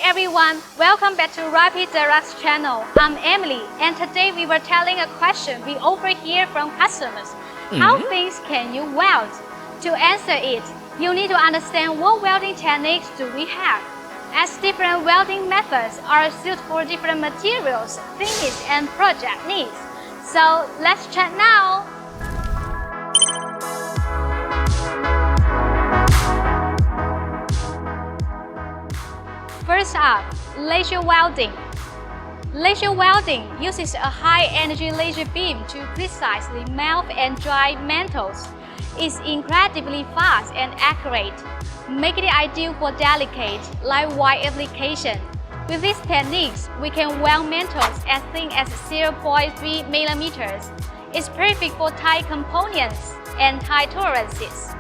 everyone, welcome back to RapidDirect's channel. I'm Emily, and today we were telling a question we overhear from customers. How things can you weld? To answer it, you need to understand what welding techniques do we have, as different welding methods are suited for different materials, thickness, and project needs. So let's check now. First up, laser welding. Laser welding uses a high-energy laser beam to precisely melt and dry metals. It's incredibly fast and accurate, making it ideal for delicate, lightweight application. With these techniques, we can weld metals as thin as 0.3 mm. It's perfect for tight components and high tolerances.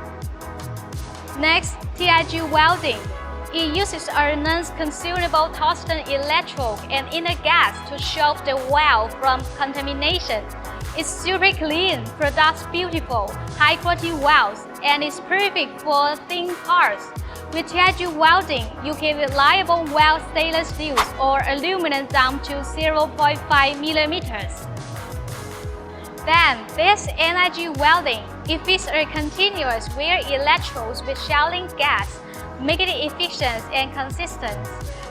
Next, TIG Welding. It uses a non-consumable tungsten electrode and inner gas to shield the weld from contamination. It's super clean, produces beautiful, high-quality welds, and is perfect for thin parts. With TIG welding, you can reliably weld stainless steel or aluminum down to 0.5 mm. Then, there's MIG Welding. It feeds a continuous wear electrodes with shielding gas, making it efficient and consistent.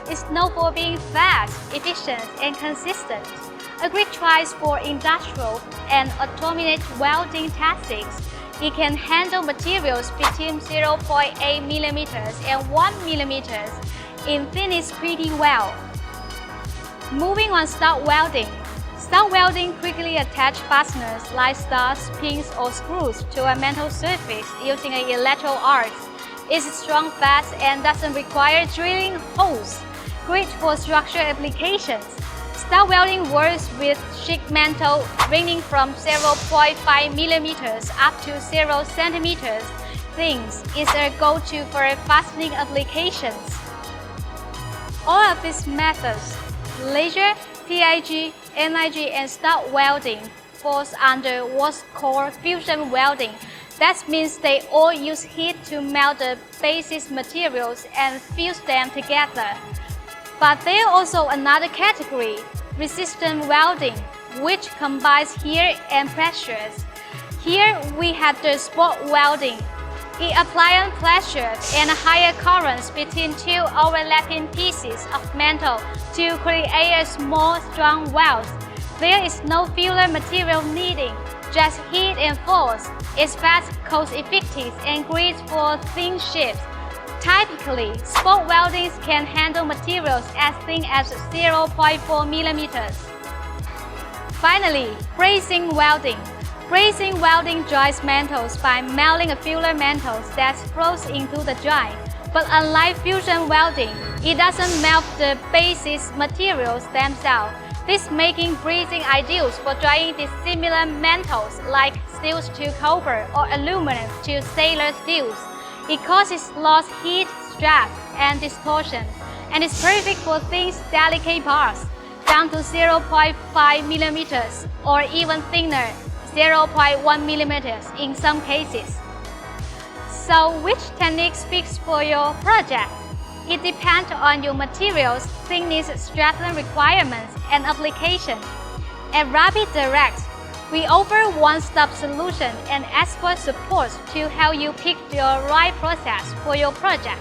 It's known for being fast, efficient, and consistent. A great choice for industrial and automated welding tactics. It can handle materials between 0.8 mm and 1 mm in thickness pretty well. Moving on, stud welding. Stud welding quickly attaches fasteners like studs, pins, or screws to a metal surface using an electrical arc. It's strong, fast, and doesn't require drilling holes. Great for structural applications. Stud welding works with sheet metal ranging from 0.5 mm up to 0 cm. Things is a go-to for fastening applications. All of these methods, laser, TIG, MIG, and stud welding, falls under what's called fusion welding. That means they all use heat to melt the basis materials and fuse them together. But there's also another category, resistant welding, which combines heat and pressures. Here we have the spot welding. It applies pressure and higher currents between two overlapping pieces of metal to create a small, strong weld. There is no filler material needed, just heat and force. It's fast, cost-effective, and great for thin shapes. Typically, spot weldings can handle materials as thin as 0.4 mm. Finally, brazing welding. Brazing welding dries metals by melting a filler metals that flows into the dry. But unlike fusion welding, it doesn't melt the basis materials themselves. This making brazing ideal for drying dissimilar metals like steel to copper or aluminum to stainless steel. It causes loss, heat, stress, and distortion, and is perfect for thin, delicate parts down to 0.5 mm or even thinner, 0.1 mm in some cases. So, which technique speaks for your project? It depends on your materials, thickness, strength requirements, and application. At RapidDirect, we offer one-stop solution and expert support to help you pick your right process for your project.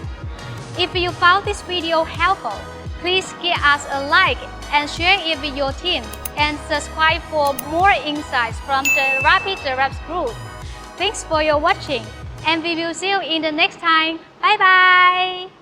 If you found this video helpful, please give us a like and share it with your team, and subscribe for more insights from the RapidDirect group. Thanks for your watching, and we will see you in the next time. Bye bye!